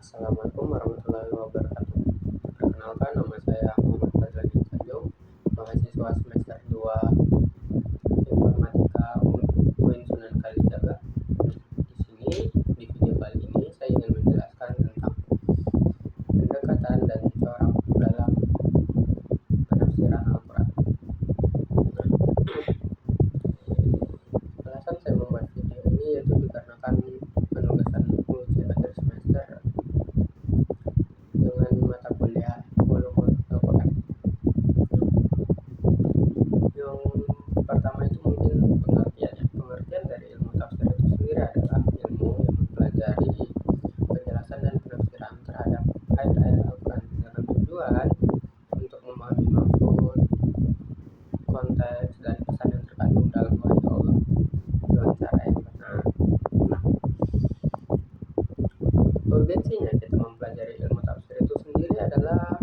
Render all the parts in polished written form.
Assalamualaikum warahmatullahi wabarakatuh. Perkenalkan, nama saya Muhammad Fazlan Tanjung, mahasiswa semester 2 Informatika UIN Sunan Kalijaga. Di sini, di video kali ini, saya ingin menjelaskan tentang pendekatan dan corak dalam penafsiran Al-Quran. Alasan saya membuat video ini yaitu dikarenakan penugasan ujian akhir semester dengan mata kuliah ulumul Al-Quran. Yang pertama itu mungkin pengertiannya. Pengertian dari ilmu tafsir itu sendiri adalah ilmu yang mempelajari penjelasan dan penafsiran terhadap ayat-ayat Al-Quran dengan tujuan untuk memahami maksud, konteks, dan pesan yang terkandung dalam wahyu Allah dengan cara yang benar. Nah, urgensinya kita mempelajari ilmu tafsir itu sendiri adalah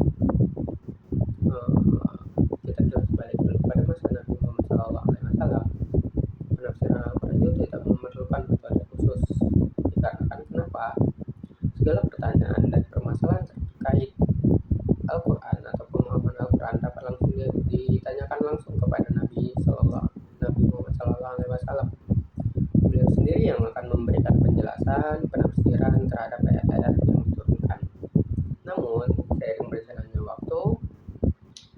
kita jelas balik dulu pada masa Nabi Muhammad SAW. Penafsiran Al-Quran itu tidak memerlukan metode khusus. Dikarenakan kenapa? Segala pertanyaan dan permasalahan terkait Al-Quran atau pemahaman Al-Quran dapat langsung ditanyakan langsung kepada Nabi Muhammad SAW. Beliau sendiri yang akan memberikan penjelasan, penafsiran terhadap ayat-ayat yang diturunkan. Namun, seiring berjalannya waktu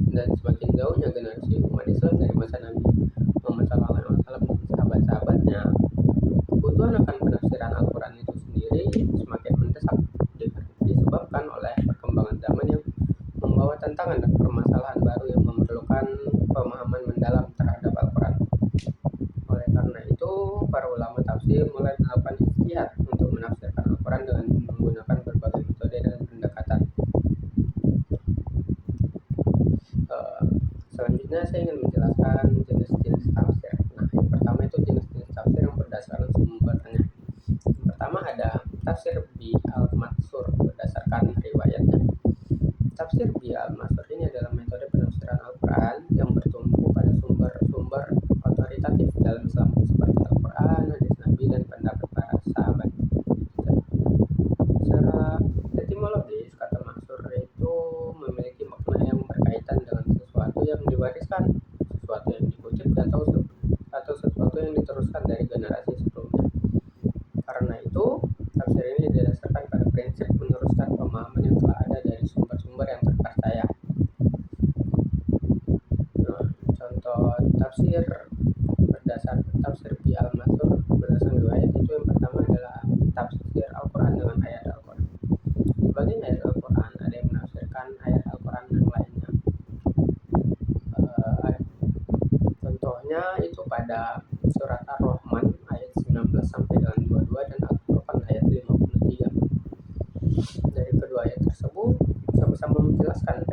dan semakin jauhnya generasi umat Islam dari masa Nabi Muhammad SAW dan sahabat-sahabatnya, kebutuhan akan penafsiran Al-Quran itu sendiri semakin mendesak disebabkan oleh perkembangan zaman yang membawa tantangan dan permasalahan baru yang memerlukan pemahaman mendalam terhadap Al-Quran. Oleh karena itu, para ulama tafsir mulai melakukan ijtihad untuk menafsirkan Al-Quran dengan menggunakan berbagai metode dan pendekatan. Selanjutnya saya ingin menjelaskan jenis-jenis tafsir. Nah, yang pertama itu jenis-jenis tafsir yang berdasarkan sumbernya. Yang pertama ada tafsir bi al-mansur berdasarkan riwayatnya. Tafsir bi al-mansur ini adalah metode penafsiran Al-Quran yang bertumpu pada sumber-sumber otoritatif dalam Islam seperti Al-Quran, hadis Nabi, dan pendapat para sahabat. Secara etimologis, kata mansur itu memiliki makna yang berkaitan dengan sesuatu yang diwariskan, sesuatu yang dikutip, atau sesuatu yang diteruskan dari generasi sebelumnya. Karena itu, tafsir ini didasarkan pada prinsip meneruskan pemahaman yang telah ada dari sumber-sumber yang terpercaya. Nah, contoh tafsir bi al-mansur berdasarkan riwayat itu yang pertama adalah tafsir Al-Quran dengan ayat Al-Quran. Sebagian ayat Al-Quran ada yang menafsirkan ayat Al-Quran yang lainnya. Contohnya itu pada surat Ar-Rahman ayat 19 sampai dengan 22 dan Al-Furqan ayat 53. Dari kedua ayat tersebut sama-sama menjelaskan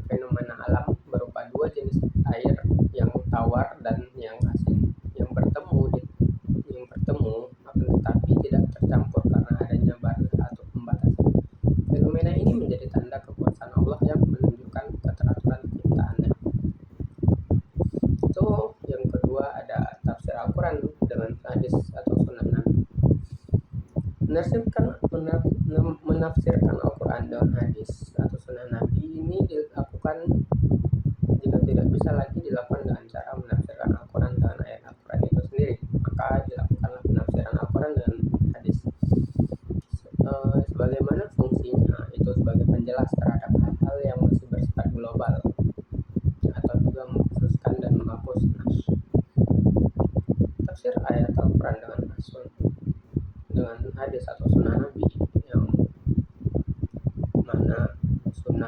fenomena alam berupa dua jenis air yang tawar dan yang asin yang bertemu akan tetapi tidak tercampur karena adanya batas atau pembatas. Fenomena ini menjadi tanda kekuasaan Allah yang menunjukkan keteraturan ciptaannya. Itu yang kedua ada tafsir Al-Quran dengan hadis atau sunnah Nabi. Menafsirkan Al-Quran dengan hadis atau sunnah Nabi ini dilakukan jika tidak bisa lagi dilakukan dengan cara menafsirkan Al-Quran dengan ayat Al-Quran itu sendiri, maka dilakukanlah penafsiran Al-Quran dengan hadis. Sebagaimana fungsinya itu sebagai penjelas terhadap hal-hal yang masih bersifat global atau juga mengkhususkan dan menghapus nas. Tafsir ayat Al-Quran dengan hadis atau sunnah Nabi, yang mana sunnah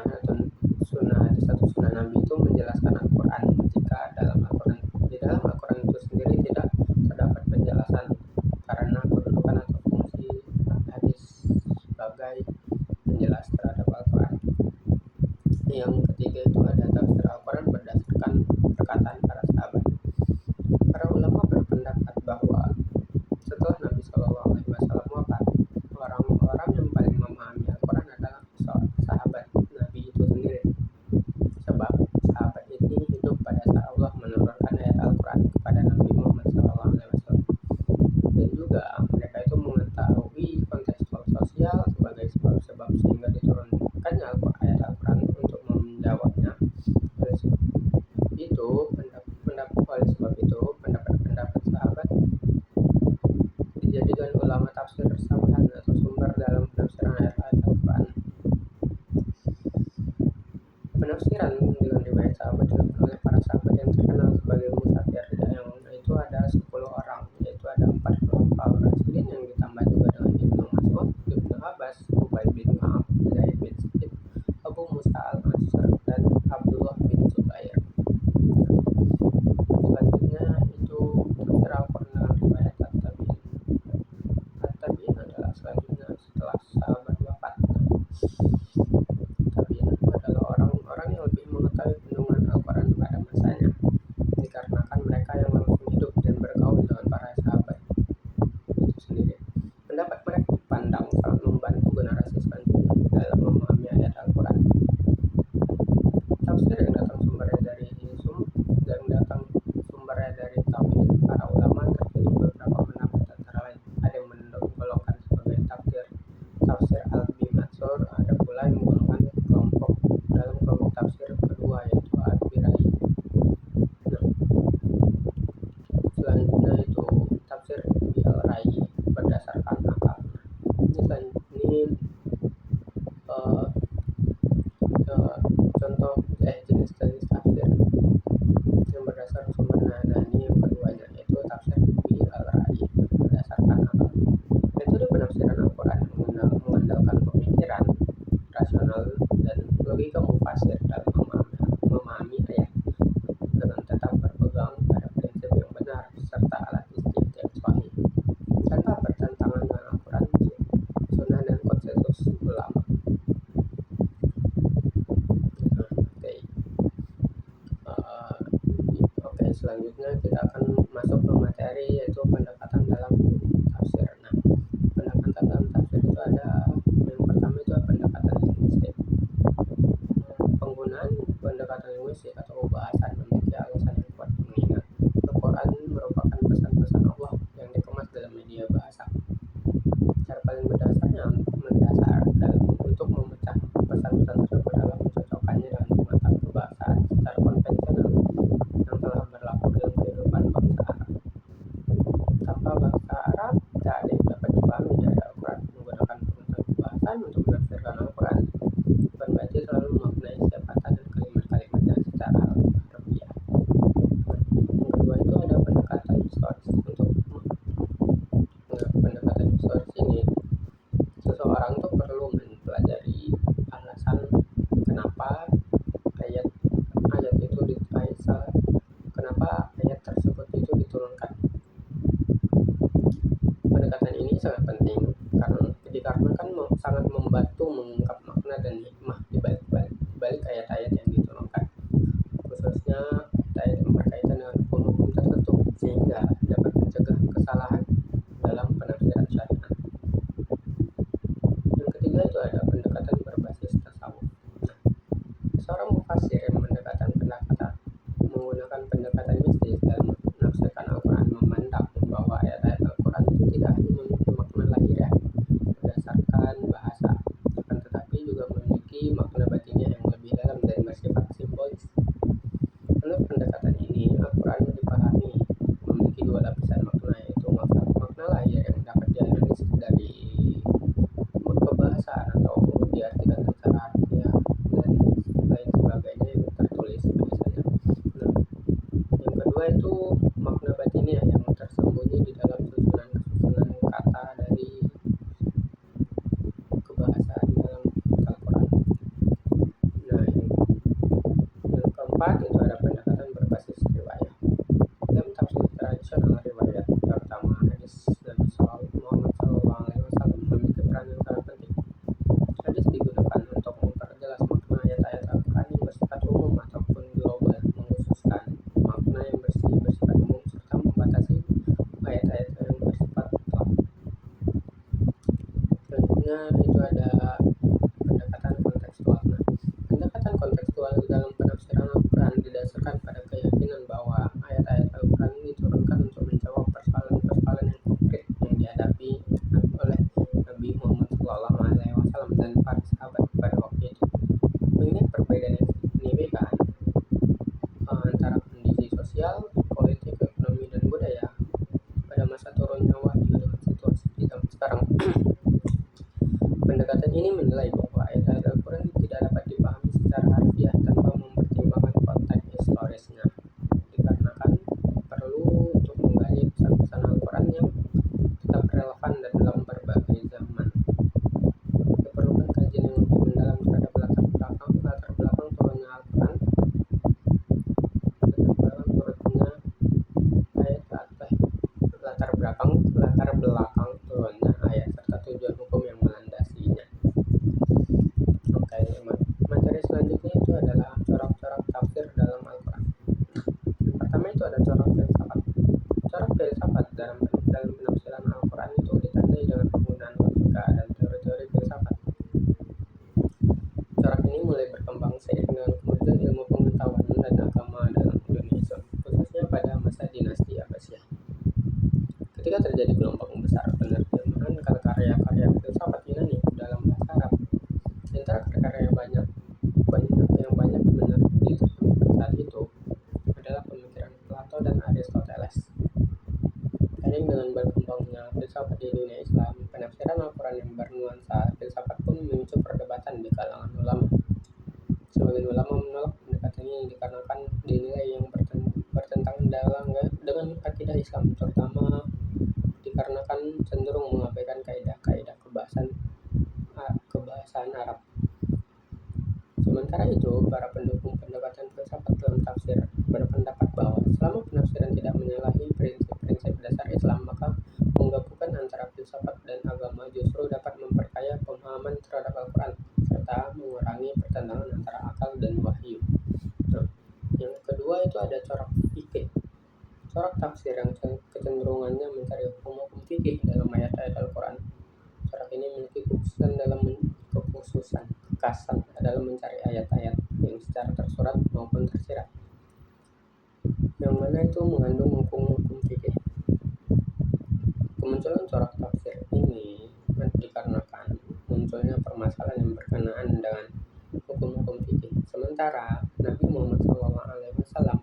hadis atau sunnah Nabi itu menjelaskan Al-Quran jika di dalam Al-Quran itu sendiri tidak terdapat penjelasan karena kedudukan atau fungsi hadis sebagai penjelas terhadap Al-Quran. Yang ketiga itu ada tafsir Al-Quran berdasarkan perkataan para sahabat. Para ulama berpendapat bahwa setelah Nabi SAW wafat, orang-orang yang paling memahami Al-Quran adalah sahabat Nabi itu sendiri. Sebab sahabat ini hidup pada saat Allah menurunkan ayat Al-Quran kepada Nabi Muhammad SAW. Dan juga mereka itu mengetahui konteks sosial sebagai sebab-sebab tafsir tambahan atau sumber dalam penafsiran ayat-ayat Al-Quran. Penafsiran dengan riwayat sahabat dilakukan oleh para sahabat yang terkenal sebagai musafir, yang itu ada 10 orang, yaitu ada 4 khulafaur rasyidin yang ditambah juga dengan Ibnu Mas'ud, Ibnu Abbas, Ubay bin Ka'ab, Zaid bin Sabit, Abu Musa al-Asy'ari, dan Abdullah bin Zubair. Selanjutnya itu tafsir Al-Quran dengan riwayat At-Tabi'in. At-Tabi'in adalah selanjutnya setelah sahabat wafat. Tabi'in adalah orang-orang yang lebih mengetahui kandungan Al-Quran pada masanya, dikarenakan mereka yang langsung hidup dan bergaul dengan para sahabat itu sendiri. Pendapat mereka dipandang sangat membantu generasi selanjutnya dalam memahami ayat Al-Quran. Tafsir yang datang sumbernya dari tabi'in para ulama terjadi beberapa pendapat, antara lain ada yang menggolongkan sebagai tafsir Al-Bimatsur, ada pula yang menggolongkan dalam kelompok tafsir kedua, yaitu Al-Birai. Selanjutnya itu tafsir Al-Rai berdasarkan akal. Ini contoh jenis tafsir yang berdasar sumber nadani yang keduanya, yaitu tafsir Al-Rai berdasarkan akal. Metode penafsiran Al-Quran mengandalkan pemikiran rasional dan logika mufasir dalam memahami ayat, dengan tetap berpegang pada prinsip yang benar serta alat istinbat yang sahih, tanpa bertentangan dengan Al-Quran, Sunnah, dan konsensus ulama. Selanjutnya kita akan masuk ke materi, yaitu pendekatan dalam tafsir. Nah, pendekatan dalam tafsir itu ada, yang pertama itu pendekatan linguistik. Penggunaan pendekatan linguistik atau bahasan memiliki alasan yang kuat, mengingat Al-Quran merupakan pesan-pesan Allah yang dikemas dalam media bahasa. Cara paling mendasar dalam untuk memecah pesan-pesan tersebut adalah mencocokkannya dengan mata kebahasaan secara konvensional yang telah berlaku dalam kehidupan bangsa Arab. Tanpa bahasa Arab, tak ada yang dapat dipahami dari Al-Quran. Menggunakan pengetahuan kebahasaan untuk menafsirkan Al-Quran bukan berarti selalu memaknai setiap kata dan kalimat-kalimatnya secara harfiah. Yang kedua itu ada pendekatan historis. Untuk pendekatan historis ini, seseorang tuh perlu mempelajari alasan kenapa kenapa ayat tersebut itu diturunkan. Pendekatan ini sangat penting dikarenakan sangat membantu mengungkap makna dan hikmah di balik ayat-ayat yang diturunkan, khususnya ayat yang berkaitan dengan hukum-hukum tertentu, sehingga dapat mencegah kesalahan dalam penafsiran syariat. Yang ketiga itu ada pendekatan berbasis tasawuf. Seorang mufasir yang menggunakan pendekatan mistis dalam menafsirkan Al-Quran memandang bahwa ayat-ayat Al-Quran itu tidak hanya memiliki makna lahiriah berdasarkan bahasa, akan tetapi juga memiliki makna batinnya yang lebih dalam dan bersifat simbolis. Menurut pendekatan ini, Al-Quran dipahami memiliki dua lapisan makna, yaitu makna lahir yang dapat dianalisis dari kebahasaan atau diartikan secara harfiah dan lain sebagainya yang tertulis biasanya. Yang kedua itu makna batiniah yang tersembunyi di dalam susunan kata dari kebahasaan dalam Al-Quran. Yang keempat itu ada pendekatan berbasis riwayat. Dalam tafsir tradisional, riwayat terutama hadis Nabi Muhammad SAW memiliki peran yang sangat penting. Hadis digunakan untuk memperjelas makna ayat-ayat Al-Quran yang bersifat umum ataupun global, mengkhususkan makna yang bersifat umum serta membatasi ayat-ayat yang bersifat mutlak. Selanjutnya itu ada pendekatan kontekstual. Pendekatan kontekstual dalam penafsiran Al-Quran didasarkan pada keyakinan bahwa ayat-ayat Al-Quran ini diturunkan untuk menjawab persoalan-persoalan yang konkret yang dihadapi oleh Nabi Muhammad SAW dan para sahabat pada waktu itu. Mengingat perbedaan yang signifikan antara kondisi sosial, politik, ekonomi, dan budaya pada masa turunnya wahyu dengan situasi di zaman sekarang, belakang. Pendekatan ini menilai bahwa ayat-ayat Al-Quran tidak dapat dipahami secara harfiah tanpa mempertimbangkan konteks historisnya, dikarenakan perlu untuk menggali pesan-pesan Al-Quran yang tetap relevan dan dalam berbagai zaman. Diperlukan kajian yang lebih mendalam terhadap latar belakang turunnya Al-Quran, latar belakang turunnya ayat serta tujuan hukum yang melandasinya. Oke, materi selanjutnya itu adalah corak-corak tafsir dalam Al-Quran. Yang pertama itu ada corak filsafat. Corak filsafat dalam penafsiran Al-Quran itu ditandai dengan penggunaan logika dan teori-teori filsafat. Corak ini mulai berkembang seiring dengan kemunculan ilmu pengetahuan dan agama dalam dunia Islam, khususnya pada masa dinasti Abbasiyah. Ketika terjadi gelombang besar penerjemahan karya-karya filsafat Yunani dalam bahasa Arab, di antara karya yang banyak diterjemahkan saat itu adalah pemikiran Plato dan Aristoteles. Seiring dengan berkembangnya filsafat di dunia Islam, penafsiran Al-Quran yang bernuansa filsafat pun memicu perdebatan di kalangan ulama. Sebagian ulama menolak pendekatan ini dikarenakan dinilai yang bertentangan dengan akidah Islam, terutama dikarenakan cenderung mengabaikan kaidah-kaidah kebahasaan Arab. Sementara itu, para pendukung pendekatan filsafat dalam tafsir berpendapat bahwa selama penafsiran tidak menyalahi prinsip-prinsip dasar Islam, maka menggabungkan antara filsafat dan agama justru dapat memperkaya pemahaman terhadap Al-Quran serta mengurangi pertentangan antara akal dan wahyu. Nah, yang kedua itu ada corak fikih. Corak tafsir yang kecenderungannya mencari hukum-hukum fikih dalam ayat-ayat Al-Quran. Corak ini memiliki kekhasan dalam mencari ayat-ayat yang secara tersurat maupun tersirat, yang mana itu mengandung hukum-hukum fikih. Kemunculan corak tafsir ini dikarenakan munculnya permasalahan yang berkenaan dengan hukum-hukum fikih. Sementara Nabi Muhammad SAW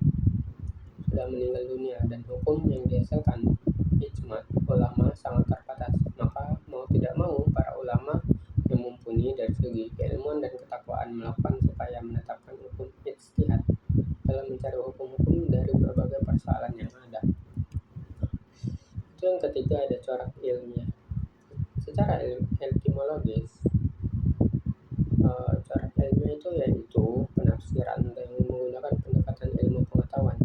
sudah meninggal dunia dan hukum yang dihasilkan ijma ulama sangat terbatas, maka mau tidak mau para ulama yang mumpuni dari segi keilmuan dan ketakwaan melakukan upaya menetapkan hukum ijtihad dalam mencari hukum-hukum dari berbagai persoalan yang ada. Itu yang ketiga ada corak ilmiah. Secara etimologis, corak ilmiah itu yaitu penafsiran yang menggunakan pendekatan ilmu pengetahuan.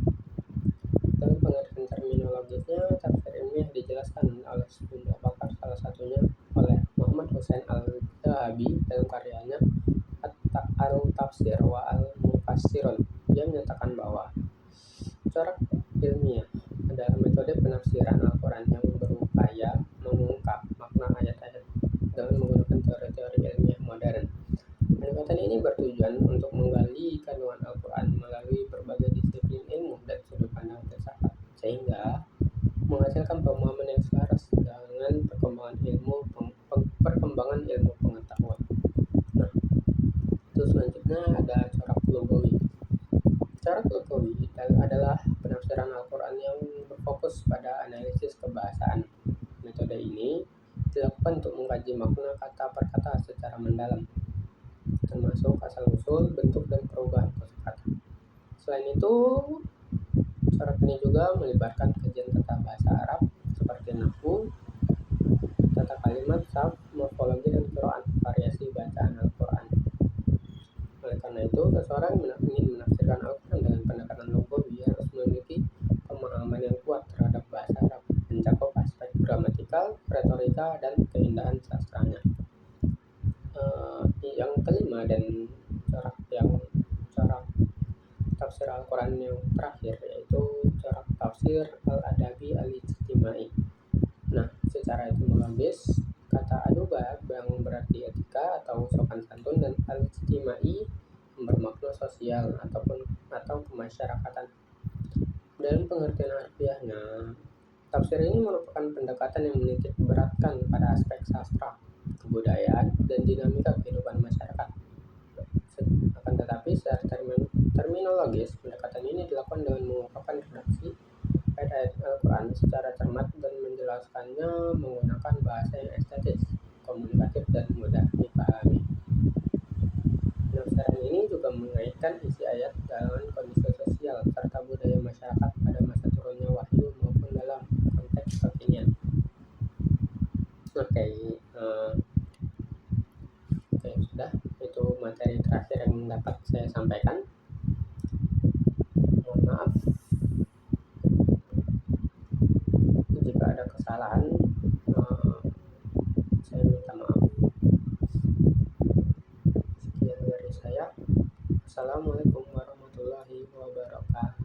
Dalam pengertian terminologisnya, tafsir ilmiah dijelaskan oleh sejumlah pakar, salah satunya oleh Muhammad Hussein Al-Dhahabi dalam karyanya Al-Tafsir wa Al-Mufassirun. Dia menyatakan bahwa corak ilmiah adalah metode penafsiran Al-Quran yang berupaya mengungkap makna ayat-ayat dengan menggunakan teori-teori ilmiah modern. Pendekatan ini bertujuan untuk menggali kandungan Al-Quran melalui berbagai disiplin ilmu dan sudut pandang filsafat, sehingga menghasilkan pemahaman yang selaras dengan perkembangan ilmu pengetahuan. Nah, itu selanjutnya ada corak lugawi. Corak lugawi adalah penafsiran Al-Quran yang berfokus pada analisis kebahasaan. Metode ini dilakukan untuk mengkaji makna kata per kata secara mendalam, termasuk asal-usul, bentuk, dan perubahan kosakata. Selain itu, corak ini juga melibatkan kajian tata bahasa Arab seperti nahwu, tata kalimat, sarf, morfologi, dan qiraat, variasi bacaan Al-Quran. Oleh karena itu, seseorang ingin menafsirkan Al-Quran dengan pendekatan lugawi harus memiliki pemahaman yang kuat terhadap bahasa Arab, mencakup aspek gramatikal, retorika, dan keindahan sastranya. Yang kelima dan corak tafsir Al-Quran yang terakhir yaitu corak tafsir Al-Adabi Al-Ijtimai. Nah, secara etimologis kata adubah yang berarti etika atau sopan santun, dan Al-Ijtimai bermakna sosial atau kemasyarakatan. Dalam pengertian harfiahnya, tafsir ini merupakan pendekatan yang menitik beratkan pada aspek sastra, kebudayaan, dan dinamika kehidupan masyarakat. Akan tetapi secara terminologis, pendekatan ini dilakukan dengan mengungkapkan redaksi ayat Al-Quran secara cermat dan menjelaskannya menggunakan bahasa yang estetis, komunikatif, dan mudah dipahami. Penafsiran ini juga mengaitkan isi ayat dengan kondisi sosial serta budaya masyarakat pada masa turunnya wahyu maupun dalam konteks kekinian. Oke, sudah itu materi terakhir yang dapat saya sampaikan. Mohon maaf jika ada kesalahan, saya minta maaf. Sekian dari saya. Assalamualaikum warahmatullahi wabarakatuh.